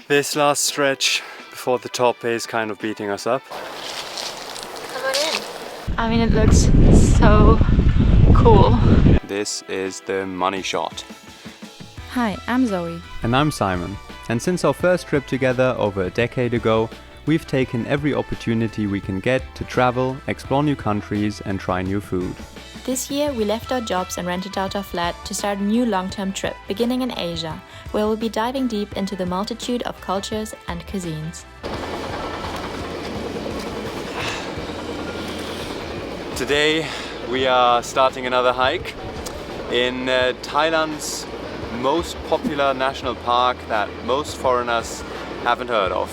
This last stretch before the top is kind of beating us up. Come on in. I mean, it looks so cool. This is the money shot. Hi, I'm Zoe. And I'm Simon. And since our first trip together over a decade ago, we've taken every opportunity we can get to travel, explore new countries and try new food. This year we left our jobs and rented out our flat to start a new long-term trip beginning in Asia, where we'll be diving deep into the multitude of cultures and cuisines. Today we are starting another hike in Thailand's most popular national park that most foreigners haven't heard of.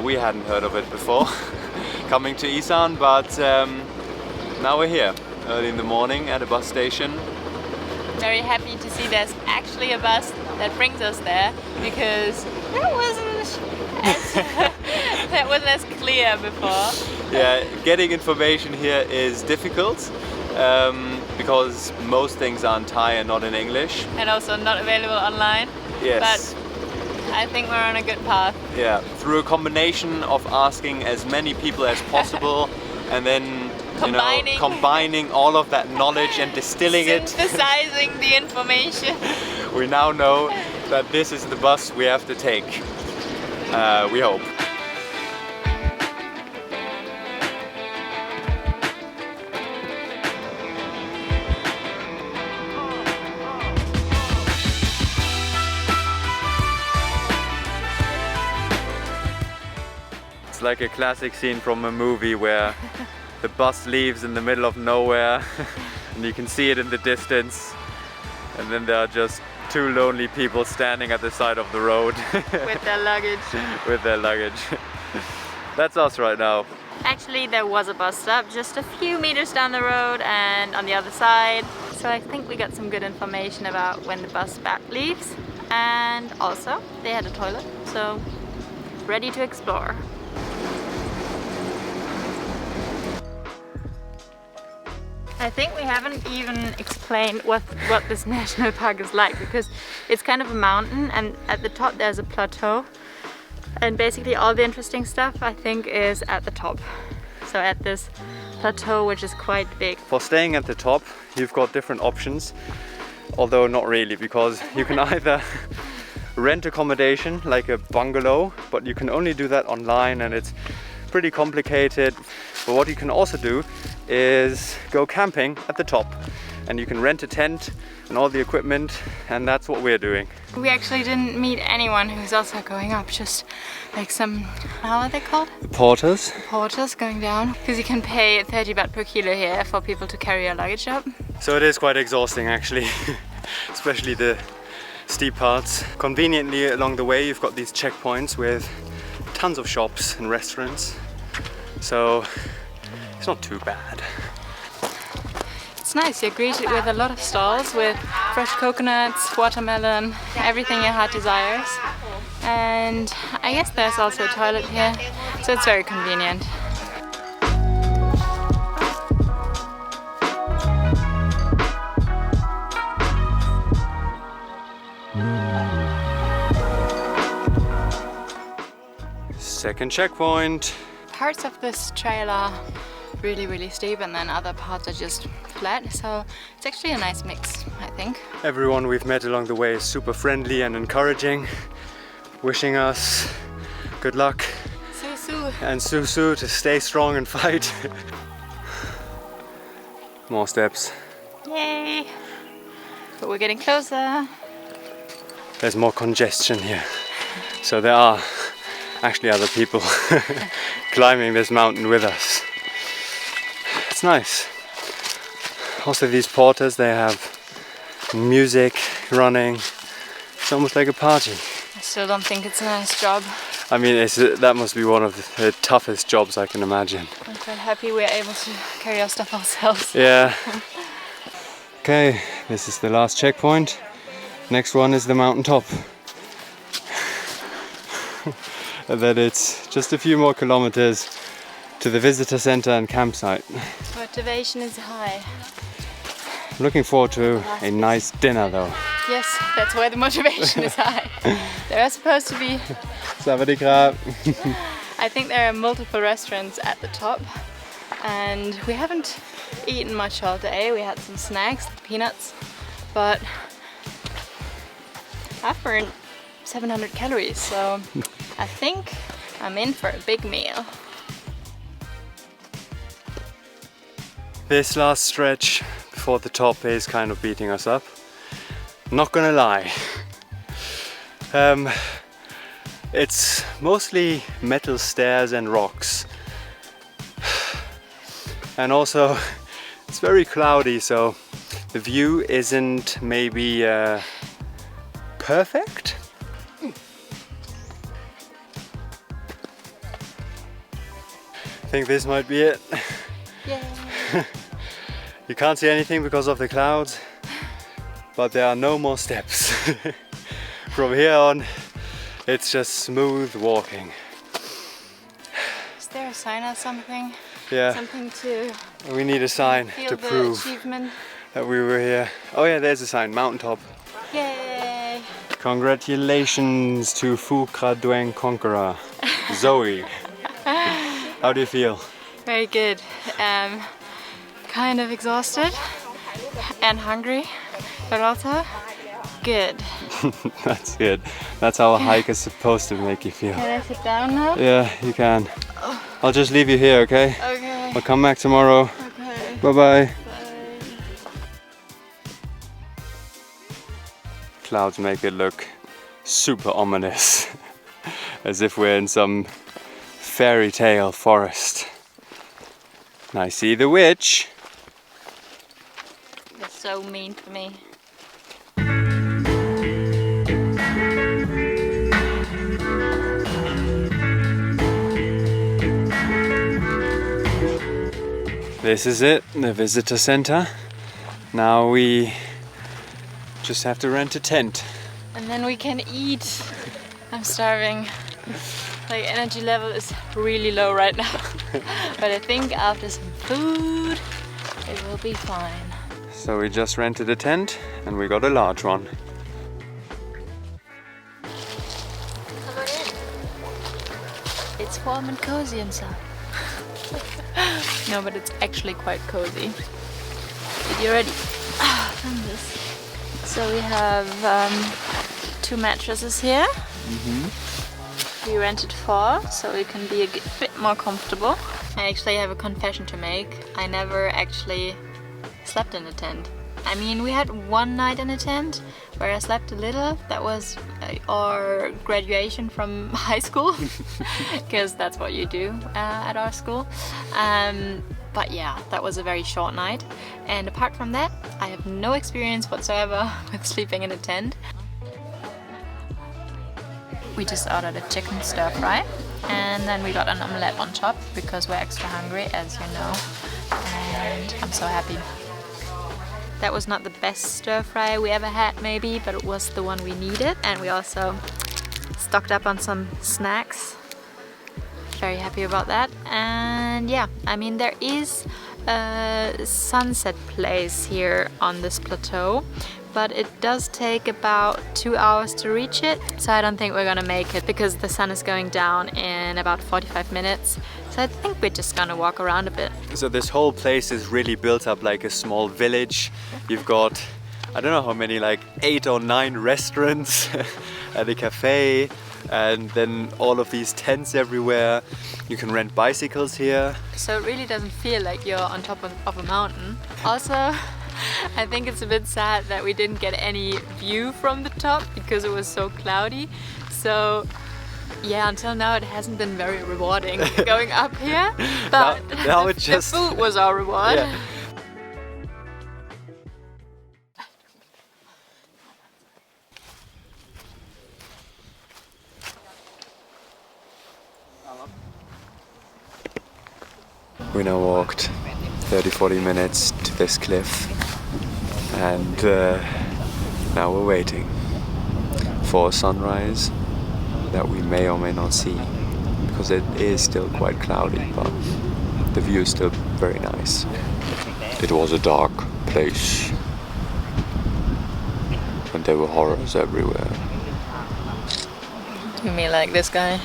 We hadn't heard of it before coming to Isan, but now we're here early in the morning at a bus station. Very happy to see there's actually a bus that brings us there, because that wasn't as clear before. Yeah, getting information here is difficult because most things are in Thai and not in English. And also not available online. Yes. But I think we're on a good path. Yeah, through a combination of asking as many people as possible and then combining all of that knowledge and distilling it. Synthesizing the information. We now know that this is the bus we have to take. We hope. It's like a classic scene from a movie where the bus leaves in the middle of nowhere and you can see it in the distance, and then there are just two lonely people standing at the side of the road With their luggage. with their luggage. That's us right now. Actually, there was a bus stop just a few meters down the road and on the other side. So I think we got some good information about when the bus back leaves. And also, they had a toilet, so ready to explore. I think we haven't even explained what this national park is like, because it's kind of a mountain and at the top there's a plateau, and basically all the interesting stuff I think is at the top. So at this plateau, which is quite big. For staying at the top, you've got different options, although not really, because you can either rent accommodation like a bungalow, but you can only do that online and it's pretty complicated. But what you can also do is go camping at the top, and you can rent a tent and all the equipment, and that's what we're doing. We actually didn't meet anyone who's also going up, just like some, how are they called? The porters. The porters going down, because you can pay 30 baht per kilo here for people to carry your luggage up. So it is quite exhausting actually, especially the steep parts. Conveniently along the way you've got these checkpoints with tons of shops and restaurants, so it's not too bad. It's nice, you're greeted with a lot of stalls with fresh coconuts, watermelon, everything your heart desires. And I guess there's also a toilet here, so it's very convenient. Second checkpoint. Parts of this trail are really steep, and then other parts are just flat, so it's actually a nice mix, I think. Everyone we've met along the way is super friendly and encouraging, wishing us good luck and susu to stay strong and fight. More steps. Yay! But we're getting closer. There's more congestion here, so there are actually other people climbing this mountain with us. It's nice. Also these porters, they have music running. It's almost like a party. I still don't think it's a nice job. I mean, that must be one of the toughest jobs I can imagine. I'm quite happy we're able to carry our stuff ourselves. Yeah. Okay, this is the last checkpoint. Next one is the mountain top. And then it's just a few more kilometers to the visitor center and campsite. Motivation is high. Looking forward to a nice dinner though. Yes, that's why the motivation is high. There are supposed to be, Savadi krab. I think there are multiple restaurants at the top, and we haven't eaten much all day. We had some snacks, peanuts, but I've burned 700 calories, so I think I'm in for a big meal. This last stretch before the top is kind of beating us up. Not gonna lie. It's mostly metal stairs and rocks. And also it's very cloudy, so the view isn't maybe perfect. I think this might be it. Yay! You can't see anything because of the clouds, but there are no more steps. From here on, it's just smooth walking. Is there a sign or something? Yeah, Something to we need a sign feel to the prove achievement. that we were here. Oh yeah, there's a sign, mountaintop. Yay! Congratulations to Phu Kradueng conqueror, Zoe. How do you feel? Very good. Kind of exhausted and hungry, but also good. That's good. That's how a hike is supposed to make you feel. Can I sit down now? Yeah, you can. I'll just leave you here, okay? Okay. I'll come back tomorrow. Okay. Bye-bye. Bye. Clouds make it look super ominous. As if we're in some fairy tale forest. And I see the witch. You're so mean to me. This is it, the visitor center. Now we just have to rent a tent. And then we can eat. I'm starving. Like, energy level is really low right now. But I think after some food, it will be fine. So we just rented a tent and we got a large one. Come on in. It's warm and cozy inside. No, but it's actually quite cozy. Are you ready? From this. So we have 2 mattresses here. We rented 4, so we can be a bit more comfortable. I actually have a confession to make. I never actually slept in a tent. I mean, we had one night in a tent where I slept a little. That was our graduation from high school, because that's what you do at our school. But yeah, that was a very short night. And apart from that, I have no experience whatsoever with sleeping in a tent. We just ordered a chicken stir fry, and then we got an omelette on top because we're extra hungry, as you know. And I'm so happy. That was not the best stir fry we ever had maybe, but it was the one we needed. And we also stocked up on some snacks. Very happy about that. And yeah, I mean, there is a sunset place here on this plateau, but it does take about 2 hours to reach it. So I don't think we're gonna make it because the sun is going down in about 45 minutes. So I think we're just gonna walk around a bit. So this whole place is really built up like a small village. You've got, I don't know how many, like 8 or 9 restaurants and a cafe, and then all of these tents everywhere. You can rent bicycles here. So it really doesn't feel like you're on top of a mountain. Also, I think it's a bit sad that we didn't get any view from the top because it was so cloudy. So yeah, until now it hasn't been very rewarding going up here. But now it just... the food was our reward. Yeah. We now walked 30-40 minutes to this cliff, and now we're waiting for a sunrise that we may or may not see, because it is still quite cloudy, but the view is still very nice. It was a dark place. and there were horrors everywhere. You mean like this guy?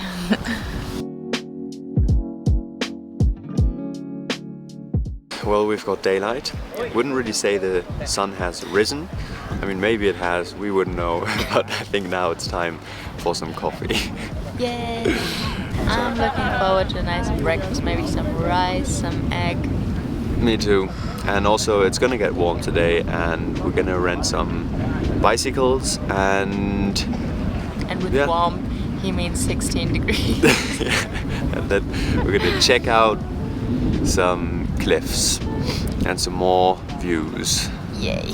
Well, we've got daylight. Wouldn't really say the sun has risen. I mean, maybe it has, we wouldn't know. But I think now it's time for some coffee. Yay! I'm looking forward to a nice breakfast, maybe some rice, some egg. Me too. And also it's gonna get warm today and we're gonna rent some bicycles and with warm, he means 16 degrees. And then we're gonna check out some cliffs and some more views. Yay!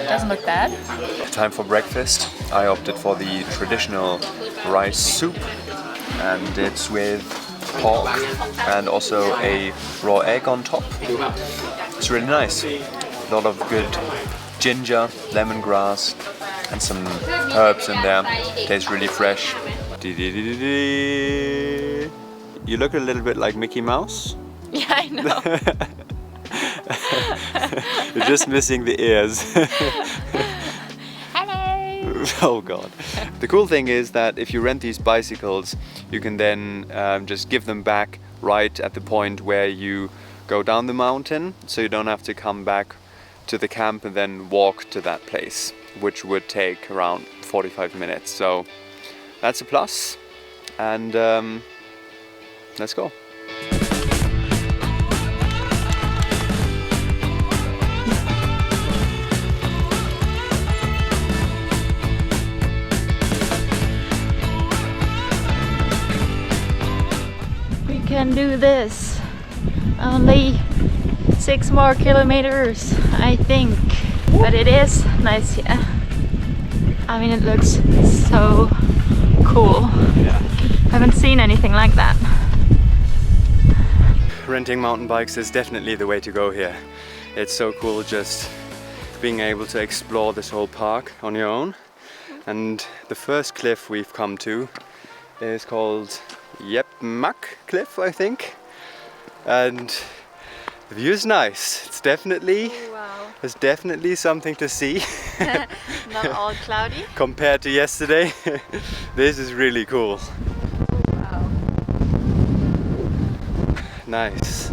Doesn't look bad. Time for breakfast. I opted for the traditional rice soup and it's with pork and also a raw egg on top. It's really nice. A lot of good ginger, lemongrass and some herbs in there. Tastes really fresh. You look a little bit like Mickey Mouse. Yeah, I know. You're just missing the ears. Hello! Oh god. The cool thing is that if you rent these bicycles, you can then just give them back right at the point where you go down the mountain, so you don't have to come back to the camp and then walk to that place, which would take around 45 minutes. So that's a plus. And let's go. We can do this. Only 6 more kilometers, I think. But it is nice here. I mean, it looks so cool. Yeah. Haven't seen anything like that. Renting mountain bikes is definitely the way to go here. It's so cool just being able to explore this whole park on your own. And the first cliff we've come to is called Mak Cliff, I think. And the view is nice. It's definitely, there's definitely something to see. Not all cloudy. Compared to yesterday, this is really cool. Wow. Nice.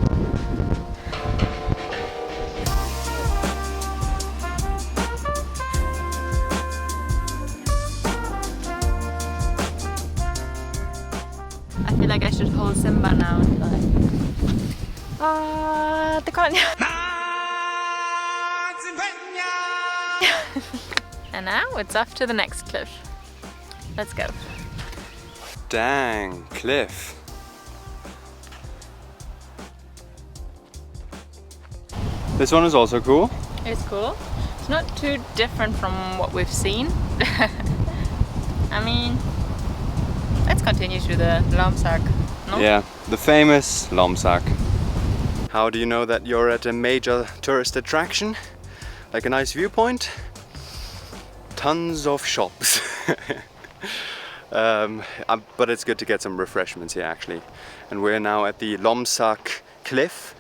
I feel like I should hold Simba now and like... the con. And now it's off to the next cliff. Let's go. Dang, cliff. This one is also cool. It's cool. It's not too different from what we've seen. I mean, let's continue to the Lom Sak. No? Yeah, the famous Lom Sak. How do you know that you're at a major tourist attraction? Like a nice viewpoint? Tons of shops. But it's good to get some refreshments here actually. And we're now at the Lom Sak cliff.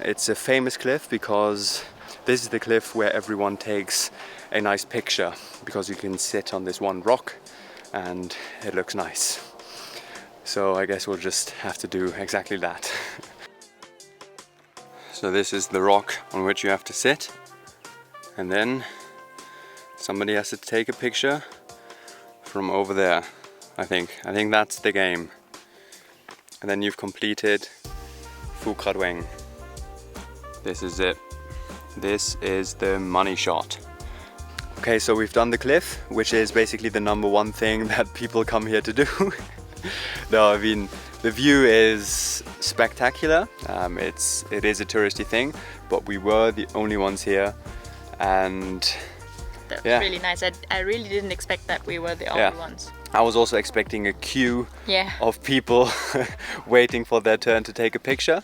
It's a famous cliff because this is the cliff where everyone takes a nice picture, because you can sit on this one rock and it looks nice. So I guess we'll just have to do exactly that. So this is the rock on which you have to sit, and then somebody has to take a picture from over there. I think that's the game. And then you've completed Phu Kradueng. This is it. This is the money shot. Okay, so we've done the cliff, which is basically the #1 thing that people come here to do. No, I mean, the view is spectacular. It is a touristy thing, but we were the only ones here, and That was yeah. really nice. I really didn't expect that we were the only ones. I was also expecting a queue Yeah. of people waiting for their turn to take a picture,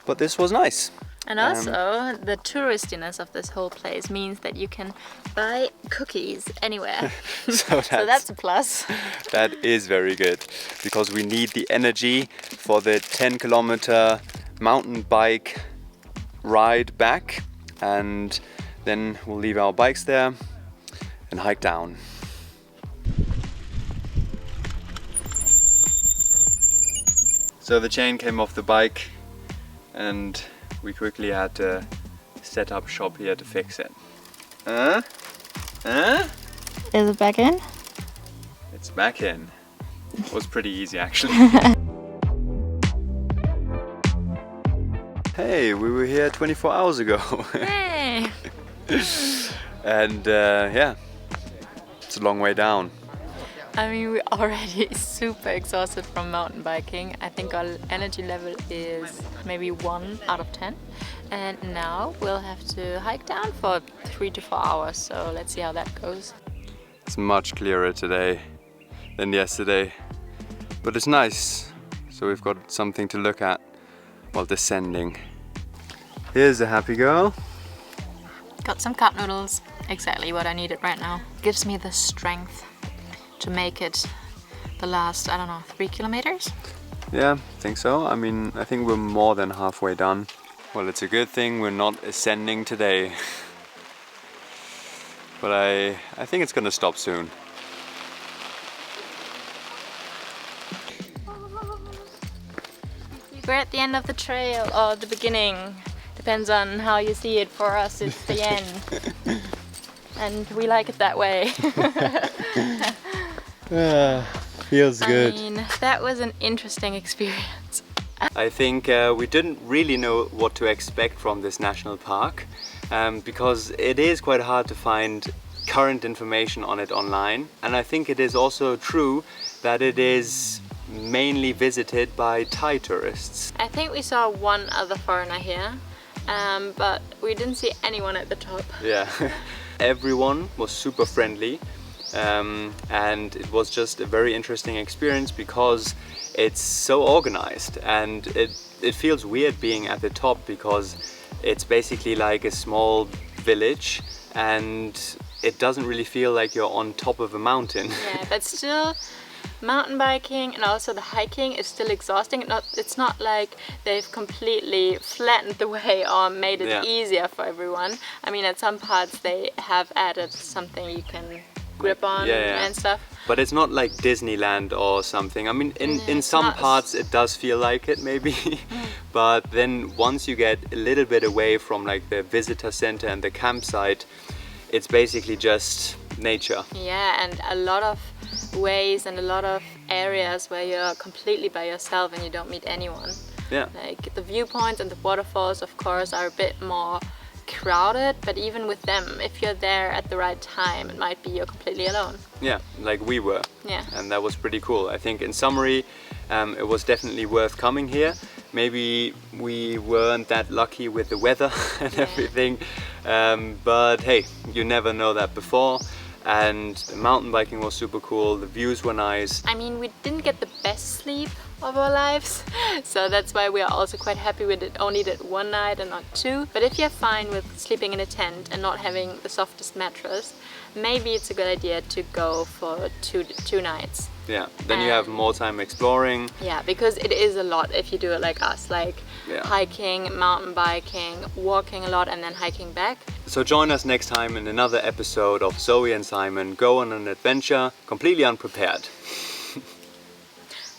but this was nice. And also, the touristiness of this whole place means that you can buy cookies anywhere. So that's a plus. That is very good, because we need the energy for the 10-kilometer mountain bike ride back, and then we'll leave our bikes there and hike down. So the chain came off the bike and we quickly had to set up shop here to fix it. Is it back in? It's back in. It was pretty easy actually. Hey, we were here 24 hours ago. Hey! And yeah, it's a long way down. I mean, we're already super exhausted from mountain biking. I think our energy level is maybe 1 out of 10. And now we'll have to hike down for 3 to 4 hours. So let's see how that goes. It's much clearer today than yesterday, but it's nice. So we've got something to look at while descending. Here's a happy girl. Got some cup noodles. Exactly what I needed right now. Gives me the strength to make it the last, I don't know, 3 kilometers? Yeah, I think so. I mean, I think we're more than halfway done. Well, it's a good thing we're not ascending today. But I think it's gonna stop soon. We're at the end of the trail, or the beginning. Depends on how you see it. For us, it's the end. And we like it that way. Feels good. I mean, that was an interesting experience. I think we didn't really know what to expect from this national park because it is quite hard to find current information on it online, and I think it is also true that it is mainly visited by Thai tourists. I think we saw one other foreigner here, but we didn't see anyone at the top. Yeah, everyone was super friendly. And it was just a very interesting experience because it's so organized, and it feels weird being at the top because it's basically like a small village and it doesn't really feel like you're on top of a mountain. Yeah, but still mountain biking and also the hiking is still exhausting. It's not like they've completely flattened the way or made it easier for everyone. I mean, at some parts they have added something you can grip on and stuff. But it's not like Disneyland or something. I mean, in some parts it does feel like it maybe. But then once you get a little bit away from like the visitor center and the campsite, it's basically just nature. Yeah, and a lot of ways and a lot of areas where you're completely by yourself and you don't meet anyone. Yeah. Like the viewpoints and the waterfalls, of course, are a bit more crowded, but even with them, if you're there at the right time, it might be you're completely alone. Yeah, like we were. Yeah. And that was pretty cool. I think in summary, it was definitely worth coming here. Maybe we weren't that lucky with the weather and everything, but hey, you never know that before. And the mountain biking was super cool, the views were nice. I mean, we didn't get the best sleep of our lives, so that's why we are also quite happy we only did 1 night and not 2. But if you're fine with sleeping in a tent and not having the softest mattress, maybe it's a good idea to go for two nights. Yeah, then you have more time exploring. Yeah, because it is a lot if you do it like us, like hiking, mountain biking, walking a lot and then hiking back. So join us next time in another episode of Zoe and Simon Go on an Adventure, completely unprepared.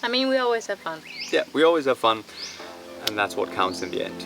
I mean, we always have fun. Yeah, we always have fun, and that's what counts in the end.